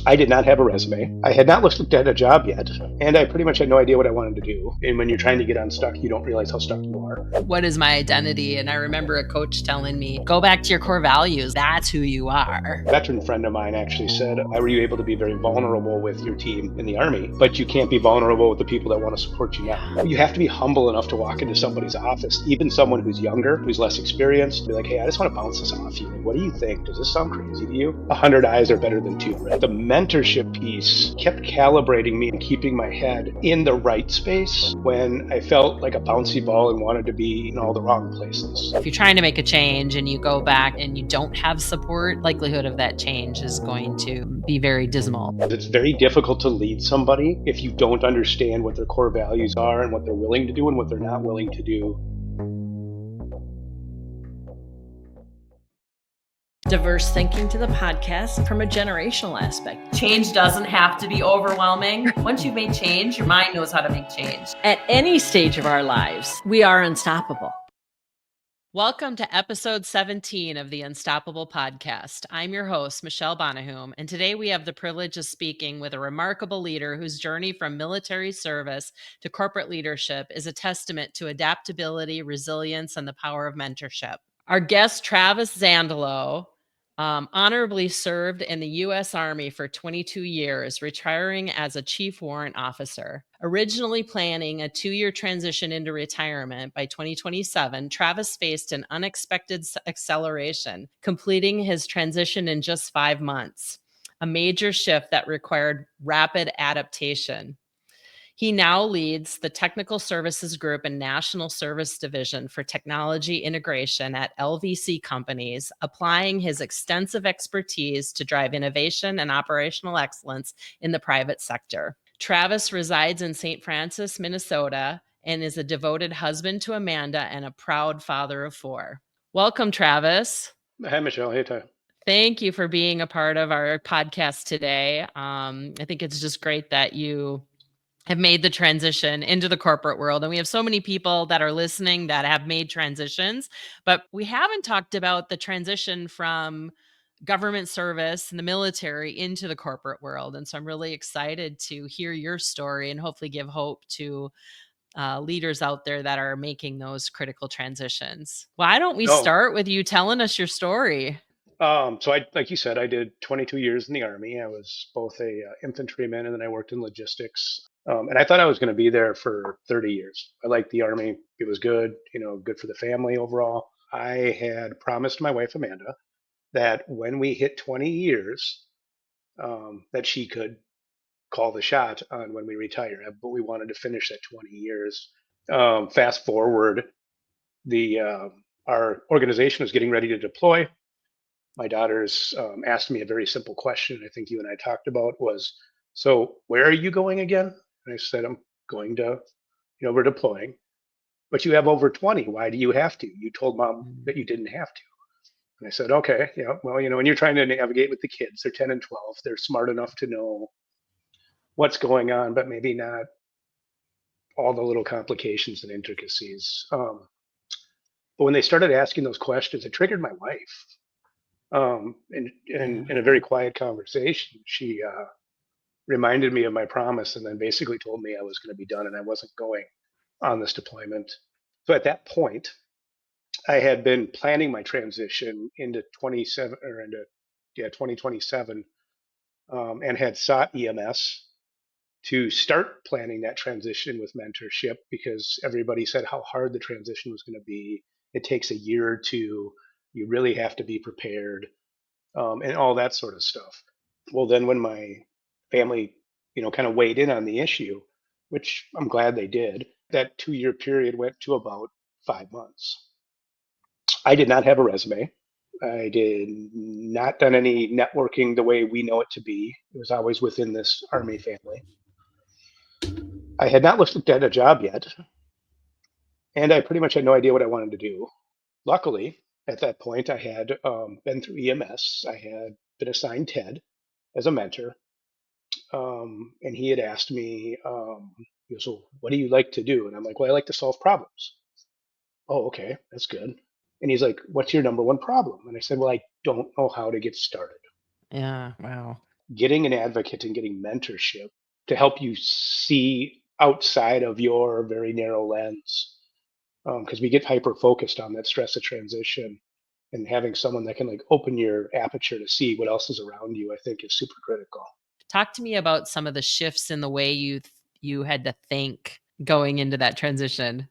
I did not have a resume. I had not looked at a job yet, and I pretty much had no idea what I wanted to do. And when you're trying to get unstuck, you don't realize how stuck you are. What is my identity? And I remember a coach telling me, go back to your core values. That's who you are. A veteran friend of mine actually said, why were you able to be very vulnerable with your team in the Army, but you can't be vulnerable with the people that want to support you now? You have to be humble enough to walk into somebody's office, even someone who's younger, who's less experienced, be like, hey, I just want to bounce this off you. Like, what do you think? Does this sound crazy to you? 100 eyes are better than 2, right? The mentorship piece kept calibrating me and keeping my head in the right space when I felt like a bouncy ball and wanted to be in all the wrong places. If you're trying to make a change and you go back and you don't have support, likelihood of that change is going to be very dismal. It's very difficult to lead somebody if you don't understand what their core values are and what they're willing to do and what they're not willing to do. Diverse thinking to the podcast from a generational aspect. Change doesn't have to be overwhelming. Once you've made change, your mind knows how to make change. At any stage of our lives, we are unstoppable. Welcome to episode 17 of the Unstoppable Podcast. I'm your host, Michelle Bonahoom, and today we have the privilege of speaking with a remarkable leader whose journey from military service to corporate leadership is a testament to adaptability, resilience, and the power of mentorship. Our guest, Travis Zandlo, honorably served in the U.S. Army for 22 years, retiring as a Chief Warrant Officer. Originally planning a 2-year transition into retirement by 2027, Travis faced an unexpected acceleration, completing his transition in just 5 months, a major shift that required rapid adaptation. He now leads the Technical Services Group and National Service Division for Technology Integration at LVC Companies, applying his extensive expertise to drive innovation and operational excellence in the private sector. Travis resides in St. Francis, Minnesota, and is a devoted husband to Amanda and a proud father of 4. Welcome, Travis. Hi, Michelle. Hey, Ty. Thank you for being a part of our podcast today. I think it's just great that you have made the transition into the corporate world. And we have so many people that are listening that have made transitions, but we haven't talked about the transition from government service and the military into the corporate world. And so I'm really excited to hear your story and hopefully give hope to leaders out there that are making those critical transitions. Why don't we start with you telling us your story? So like you said, I did 22 years in the Army. I was both a infantryman and then I worked in logistics. And I thought I was going to be there for 30 years. I liked the Army. It was good, good for the family overall. I had promised my wife, Amanda, that when we hit 20 years, that she could call the shot on when we retire. But we wanted to finish that 20 years. Fast forward, our organization was getting ready to deploy. My daughters asked me a very simple question. I think you and I talked about was, so where are you going again? And I said, I'm going to, we're deploying, but you have over 20. Why do you have to? You told mom that you didn't have to. And I said, okay, yeah, well, when you're trying to navigate with the kids, they're 10 and 12. They're smart enough to know what's going on, but maybe not all the little complications and intricacies. But when they started asking those questions, it triggered my wife. In a very quiet conversation, she reminded me of my promise and then basically told me I was going to be done and I wasn't going on this deployment. So at that point, I had been planning my transition into 2027 and had sought EMS to start planning that transition with mentorship because everybody said how hard the transition was going to be. It takes a year or two. You really have to be prepared, and all that sort of stuff. Well, then when my family, kind of weighed in on the issue, which I'm glad they did, that 2-year period went to about 5 months. I did not have a resume. I did not done any networking the way we know it to be. It was always within this Army family. I had not looked at a job yet, and I pretty much had no idea what I wanted to do. Luckily, at that point, I had been through EMS. I had been assigned Ted as a mentor, and he had asked me, so what do you like to do? And I'm like, well, I like to solve problems. Oh, okay, that's good. And he's like, what's your number one problem? And I said, well, I don't know how to get started. Yeah, wow. getting an advocate and getting mentorship to help you see outside of your very narrow lens. Because we get hyper focused on that stress of transition, and having someone that can like open your aperture to see what else is around you, I think is super critical. Talk to me about some of the shifts in the way you had to think going into that transition.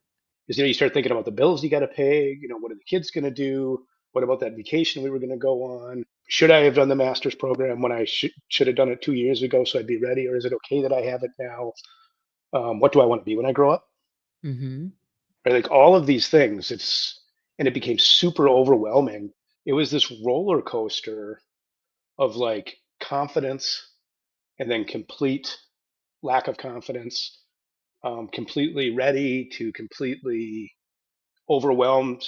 Because you start thinking about the bills you got to pay. What are the kids going to do? What about that vacation we were going to go on? Should I have done the master's program when I should have done it 2 years ago so I'd be ready, or is it okay that I have it now? What do I want to be when I grow up? Mhm. Right, like all of these things. And it became super overwhelming. It was this roller coaster of like confidence and then complete lack of confidence, completely ready to completely overwhelmed,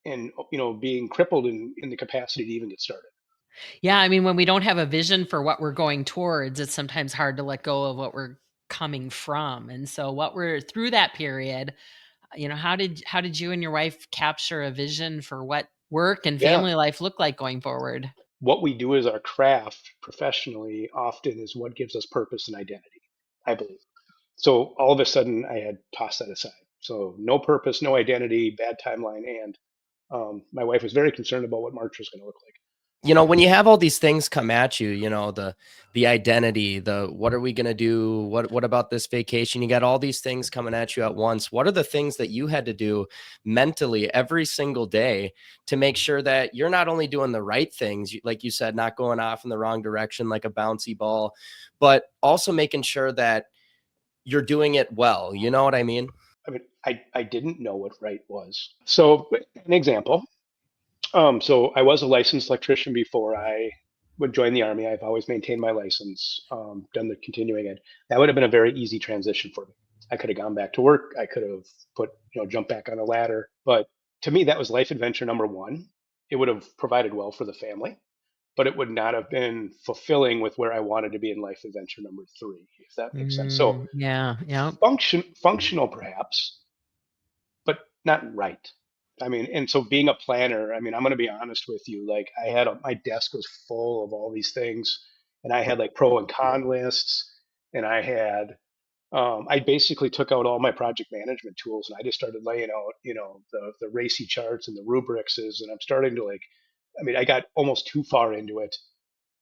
and being crippled in the capacity to even get started. Yeah, I mean, when we don't have a vision for what we're going towards, it's sometimes hard to let go of what we're coming from. And so what we're through that period, how did you and your wife capture a vision for what work and Yeah, family life look like going forward? what we do as our craft professionally often is what gives us purpose and identity, I believe. So all of a sudden I had tossed that aside. So no purpose, no identity, bad timeline. And my wife was very concerned about what March was going to look like. When you have all these things come at you, the identity, the what are we going to do? What about this vacation? You got all these things coming at you at once. What are the things that you had to do mentally every single day to make sure that you're not only doing the right things, like you said, not going off in the wrong direction like a bouncy ball, but also making sure that you're doing it well. You know what I mean? I mean, I didn't know what right was. So an example. So I was a licensed electrician before I would join the army. I've always maintained my license, done the continuing ed. That would have been a very easy transition for me. I could have gone back to work. I could have jumped back on a ladder. But to me, that was life adventure number one. It would have provided well for the family, but it would not have been fulfilling with where I wanted to be in life adventure number three, if that makes sense. So Yeah, yeah. functional perhaps, but not right. I mean, and so being a planner, I mean, I'm going to be honest with you. Like, my desk was full of all these things, and I had like pro and con lists, and I basically took out all my project management tools, and I just started laying out, the racy charts and the rubrics, and I'm starting to like, I mean, I got almost too far into it,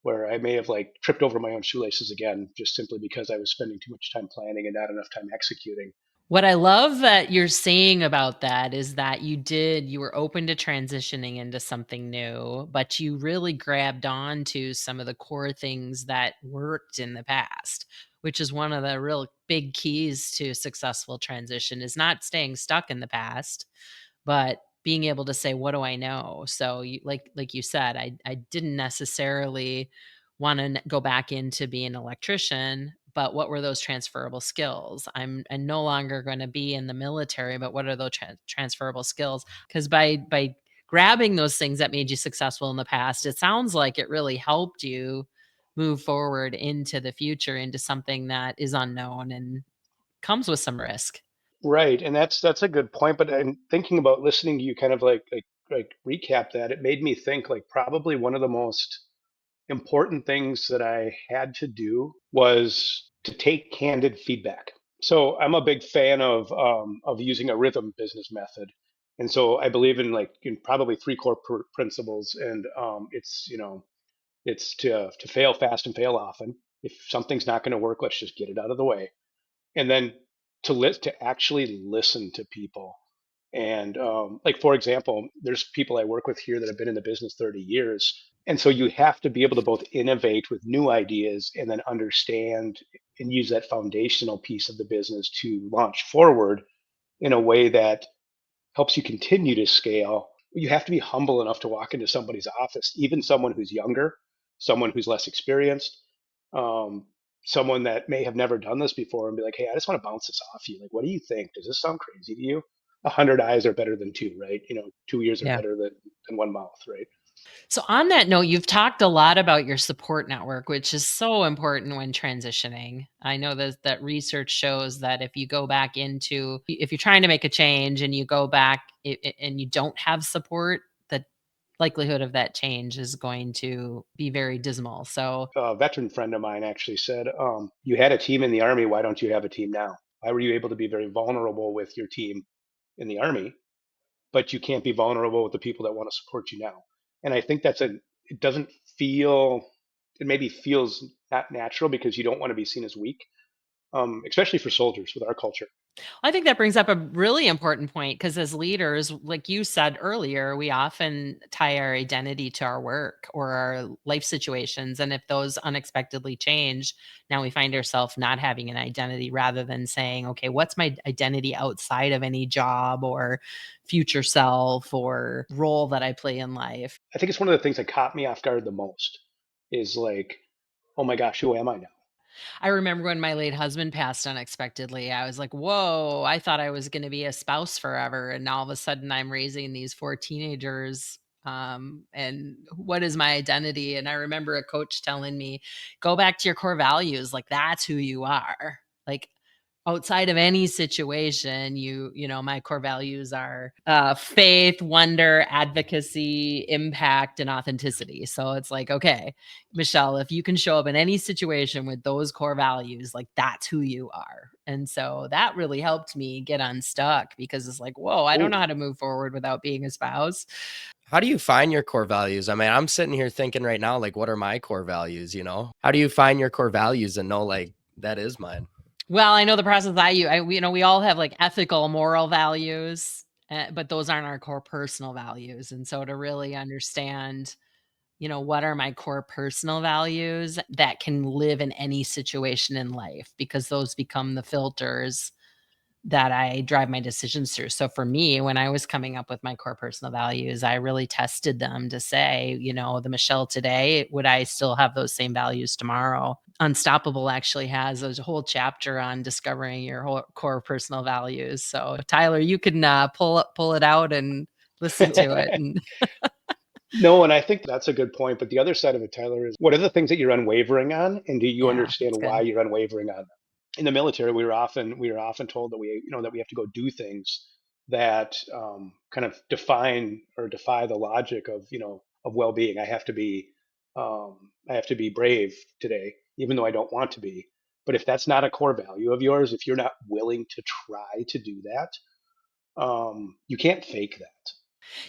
where I may have like tripped over my own shoelaces again, just simply because I was spending too much time planning and not enough time executing. What I love that you're saying about that is that you were open to transitioning into something new, but you really grabbed on to some of the core things that worked in the past, which is one of the real big keys to successful transition is not staying stuck in the past, but being able to say, what do I know? So you, like you said, I didn't necessarily want to go back into being an electrician, but what were those transferable skills? I'm no longer going to be in the military, but what are those transferable skills? Because by grabbing those things that made you successful in the past, it sounds like it really helped you move forward into the future, into something that is unknown and comes with some risk. Right, and that's a good point. But I'm thinking about listening to you kind of like recap that. It made me think like probably one of the most important things that I had to do was to take candid feedback. So I'm a big fan of using a rhythm business method, and so I believe in like in probably three core principles, and it's to fail fast and fail often. If something's not going to work, let's just get it out of the way, and then to actually listen to people. And like for example, there's people I work with here that have been in the business 30 years, and so you have to be able to both innovate with new ideas and then understand and use that foundational piece of the business to launch forward in a way that helps you continue to scale. You have to be humble enough to walk into somebody's office, even someone who's younger, someone who's less experienced, um, someone that may have never done this before, and be like, "Hey, I just want to bounce this off you. Like, what do you think? Does this sound crazy to you? 100 eyes are better than two, right? 2 ears are Yeah. better than one mouth, right?" So on that note, you've talked a lot about your support network, which is so important when transitioning. I know that research shows that if you're trying to make a change and you go back and you don't have support, that likelihood of that change is going to be very dismal. So A veteran friend of mine actually said, "You had a team in the Army. Why don't you have a team now? Why were you able to be very vulnerable with your team in the Army, but you can't be vulnerable with the people that want to support you now?" And I think it doesn't feel, it maybe feels not natural because you don't want to be seen as weak, especially for soldiers with our culture. I think that brings up a really important point because as leaders, like you said earlier, we often tie our identity to our work or our life situations. And if those unexpectedly change, now we find ourselves not having an identity rather than saying, okay, what's my identity outside of any job or future self or role that I play in life? I think it's one of the things that caught me off guard the most is like, oh my gosh, who am I now? I remember when my late husband passed unexpectedly, I was like, whoa, I thought I was going to be a spouse forever. And now all of a sudden I'm raising these four teenagers. And what is my identity? And I remember a coach telling me, go back to your core values. Like that's who you are. Like outside of any situation, my core values are faith, wonder, advocacy, impact, and authenticity. So it's like, okay, Michelle, if you can show up in any situation with those core values, like that's who you are. And so that really helped me get unstuck because it's like, whoa, I don't know Oh, how to move forward without being a spouse. How do you find your core values? I mean, I'm sitting here thinking right now, like, what are my core values? How do you find your core values and know, like, that is mine? Well, I know the process I use. We all have like ethical, moral values, but those aren't our core personal values. And so to really understand, what are my core personal values that can live in any situation in life, because those become the filters that I drive my decisions through. So for me, when I was coming up with my core personal values, I really tested them to say, the Michelle today, would I still have those same values tomorrow? Unstoppable actually has a whole chapter on discovering your whole core personal values. So Tyler, you can pull it out and listen to it. And no, and I think that's a good point. But the other side of it, Tyler, is what are the things that you're unwavering on, and do you yeah, understand that's why good. you're unwavering on them? In the military, we were often told that we have to go do things that kind of define or defy the logic of well-being. I have to be brave today, even though I don't want to be. But if that's not a core value of yours, if you're not willing to try to do that, you can't fake that.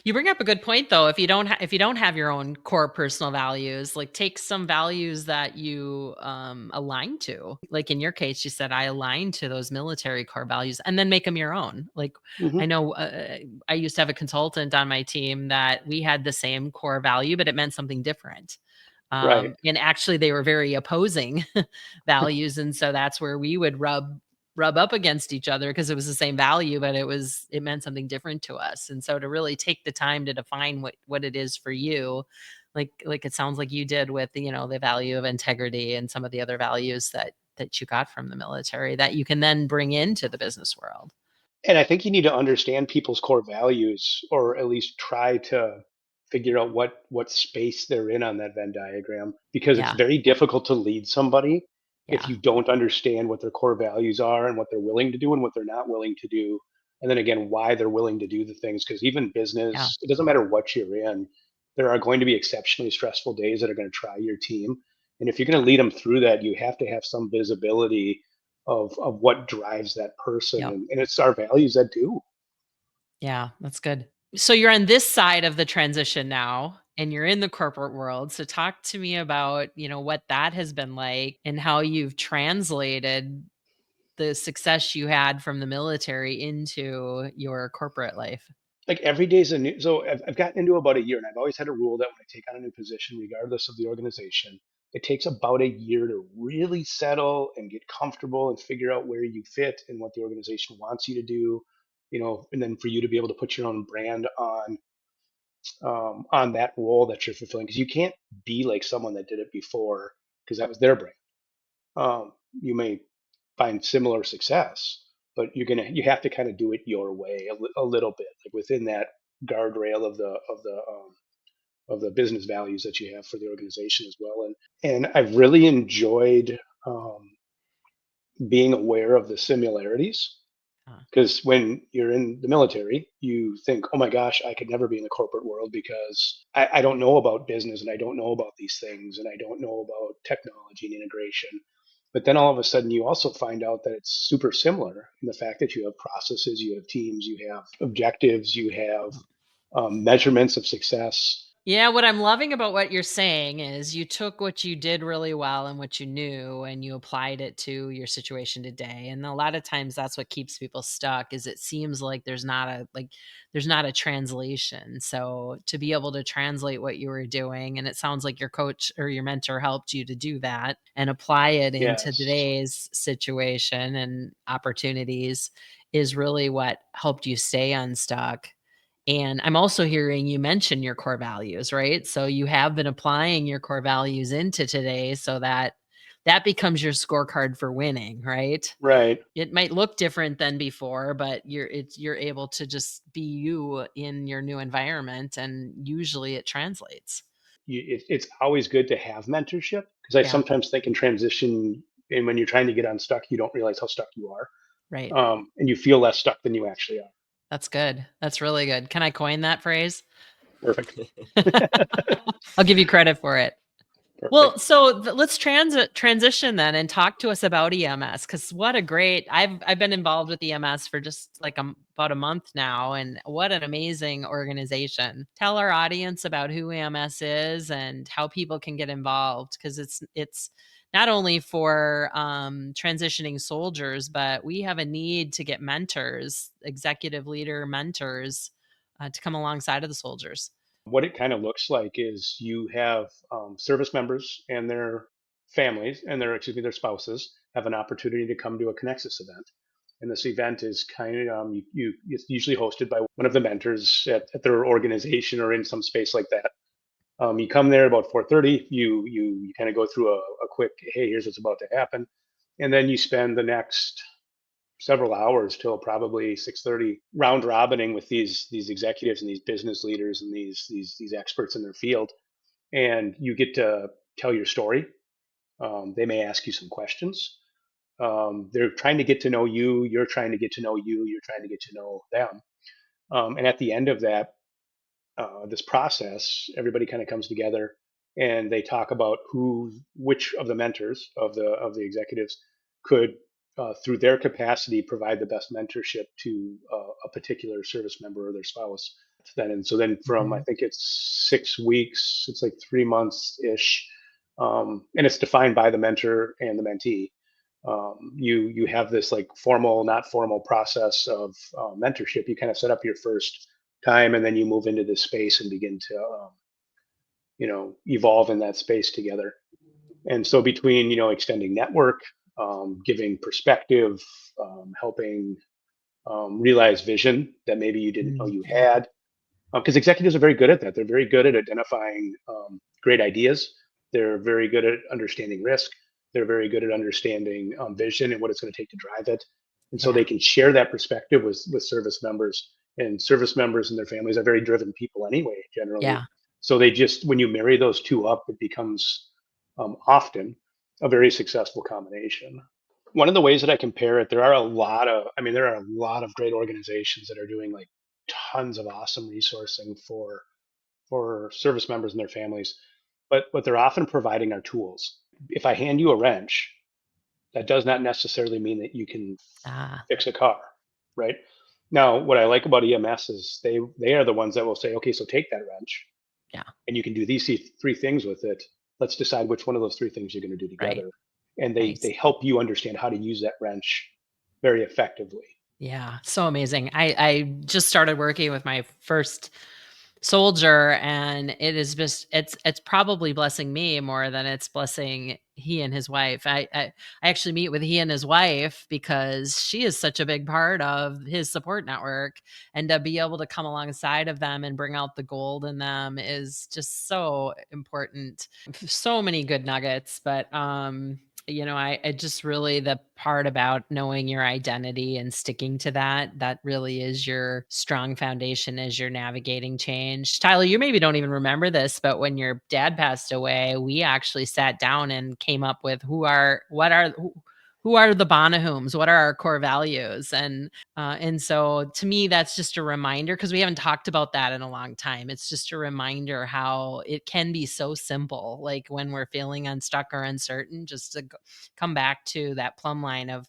You bring up a good point though. If you don't have your own core personal values, like take some values that you align to. Like in your case, you said I align to those military core values, and then make them your own. Like I Hmm. know I used to have a consultant on my team that we had the same core value, but it meant something different. Right. And actually they were very opposing values. And so that's where we would rub up against each other because it was the same value, but it meant something different to us. And so to really take the time to define what it is for you, like it sounds like you did with the value of integrity and some of the other values that you got from the military that you can then bring into the business world. And I think you need to understand people's core values, or at least try to figure out what space they're in on that Venn diagram, because it's Yeah. very difficult to lead somebody if Yeah. you don't understand what their core values are and what they're willing to do and what they're not willing to do. And then again, why they're willing to do the things. Because even Yeah. business, it doesn't matter what you're in, there are going to be exceptionally stressful days that are going to try your team. And if you're going to lead them through that, you have to have some visibility of what drives that person, Yep. and it's our values that do. Yeah, that's good. So you're on this side of the transition now and you're in the corporate world. So talk to me about, what that has been like and how you've translated the success you had from the military into your corporate life. Like every day's a new. So I've gotten into about a year, and I've always had a rule that when I take on a new position, regardless of the organization, it takes about a year to really settle and get comfortable and figure out where you fit and what the organization wants you to do, and then for you to be able to put your own brand on that role that you're fulfilling, because you can't be like someone that did it before, because that was their brand. You may find similar success, but you have to kind of do it your way a little bit, like within that guardrail of the business values that you have for the organization as well. And I've really enjoyed being aware of the similarities Because when you're in the military, you think, oh my gosh, I could never be in the corporate world because I don't know about business and I don't know about these things and I don't know about technology and integration. But then all of a sudden, you also find out that it's super similar in the fact that you have processes, you have teams, you have objectives, you have measurements of success. Yeah, what I'm loving about what you're saying is you took what you did really well and what you knew and you applied it to your situation today. And a lot of times that's what keeps people stuck is it seems like there's not a translation. So to be able to translate what you were doing, and it sounds like your coach or your mentor helped you to do that and apply it into Yes, today's situation and opportunities is really what helped you stay unstuck. And I'm also hearing you mention your core values, right? So you have been applying your core values into today so that that becomes your scorecard for winning, right? right. It might look different than before, but you're able to just be you in your new environment and usually it translates. It's always good to have mentorship because I Yeah, sometimes think in transition, and when you're trying to get unstuck, you don't realize how stuck you are, right. and you feel less stuck than you actually are. That's good. That's really good. Can I coin that phrase? Perfect. I'll give you credit for it. Well, Perfect. so let's transition then and talk to us about EMS because what a great I've been involved with EMS for just like about a month now, and what an amazing organization. Tell our audience about who EMS is and how people can get involved because it's not only for transitioning soldiers, but we have a need to get mentors, executive leader mentors, to come alongside of the soldiers. What it kind of looks like is you have service members and their families and their spouses have an opportunity to come to a Connexus event. And this event is kind of it's usually hosted by one of the mentors at their organization or in some space like that. You come there about 4:30. You kind of go through a quick, hey, here's what's about to happen, and then you spend the next several hours till probably 6:30 round robining with these executives and these business leaders and these experts in their field, and you get to tell your story. They may ask you some questions. They're trying to get to know you. You're trying to get to know you. You're trying to get to know them. And at the end of that, this process, everybody kind of comes together and they talk about which of the mentors of the executives could, through their capacity, provide the best mentorship to a particular service member or their spouse. And so then from I Mhm. think it's 6 weeks, it's like 3 months ish, and it's defined by the mentor and the mentee. You have this like formal, not formal process of mentorship. You kind of set up your first time, and then you move into this space and begin to evolve in that space together. And so between extending network, giving perspective, helping realize vision that maybe you didn't know you Yeah. had, because executives are very good at that. They're very good at identifying great ideas. They're very good at understanding risk. They're very good at understanding vision and what it's going to take to drive it. And so Yeah. they can share that perspective with service members. And service members and their families are very driven people anyway, generally. Yeah. So they just, when you marry those two up, it becomes often a very successful combination. One of the ways that I compare it, there are a lot of great organizations that are doing like tons of awesome resourcing for service members and their families. But what they're often providing are tools. If I hand you a wrench, that does not necessarily mean that you can Ah, fix a car, right? Now, what I like about EMS is they are the ones that will say, okay, so take that wrench yeah. and you can do these three things with it. Let's decide which one of those three things you're going to do Right. together. And they Nice. help you understand how to use that wrench very effectively. Yeah. So amazing. I just started working with my first soldier and it is just it's probably blessing me more than it's blessing he and his wife. I actually meet with he and his wife because she is such a big part of his support network, and to be able to come alongside of them and bring out the gold in them is just so important. So many good nuggets, but I just really the part about knowing your identity and sticking to that really is your strong foundation as you're navigating change. Tyler, you maybe don't even remember this, but when your dad passed away, we actually sat down and came up with who who are the Bonahooms? What are our core values? And so to me, that's just a reminder, because we haven't talked about that in a long time. It's just a reminder how it can be so simple. Like when we're feeling unstuck or uncertain, just to come back to that plumb line of,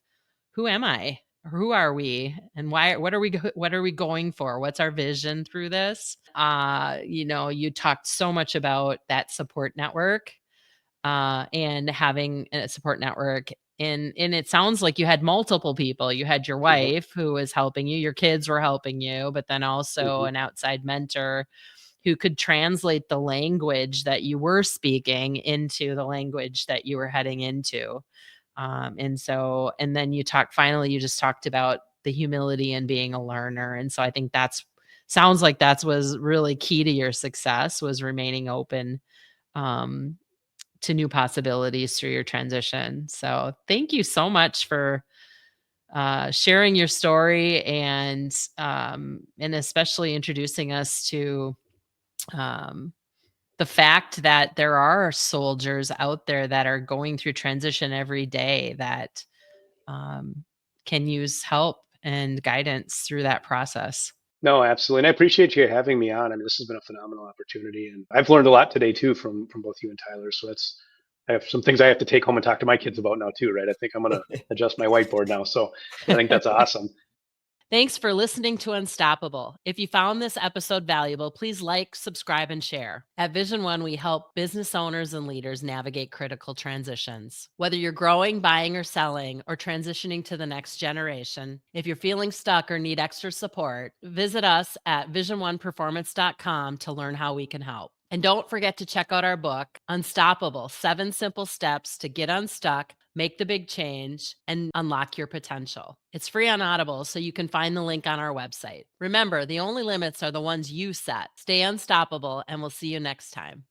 who am I? Who are we? And why? What are we going for? What's our vision through this? You talked so much about that support network, and having a support network. And it sounds like you had multiple people. You had your Yep. wife who was helping you, your kids were helping you, but then also Mhm. an outside mentor who could translate the language that you were speaking into the language that you were heading into. And then you just talked about the humility and being a learner. And so I think sounds like that was really key to your success, was remaining open, um, to new possibilities through your transition. So thank you so much for sharing your story, and especially introducing us to um, the fact that there are soldiers out there that are going through transition every day, that um, can use help and guidance through that process. No, absolutely. And I appreciate you having me on. I mean, this has been a phenomenal opportunity, and I've learned a lot today too from both you and Tyler. So I have some things I have to take home and talk to my kids about now too, right? I think I'm gonna adjust my whiteboard now. So I think that's awesome. Thanks for listening to Unstoppable. If you found this episode valuable, please like, subscribe, and share. At Vision One, we help business owners and leaders navigate critical transitions. Whether you're growing, buying, or selling, or transitioning to the next generation, if you're feeling stuck or need extra support, visit us at visiononeperformance.com to learn how we can help. And don't forget to check out our book, Unstoppable: 7 Simple Steps to Get Unstuck, Make the Big Change, and Unlock Your Potential. It's free on Audible, so you can find the link on our website. Remember, the only limits are the ones you set. Stay unstoppable, and we'll see you next time.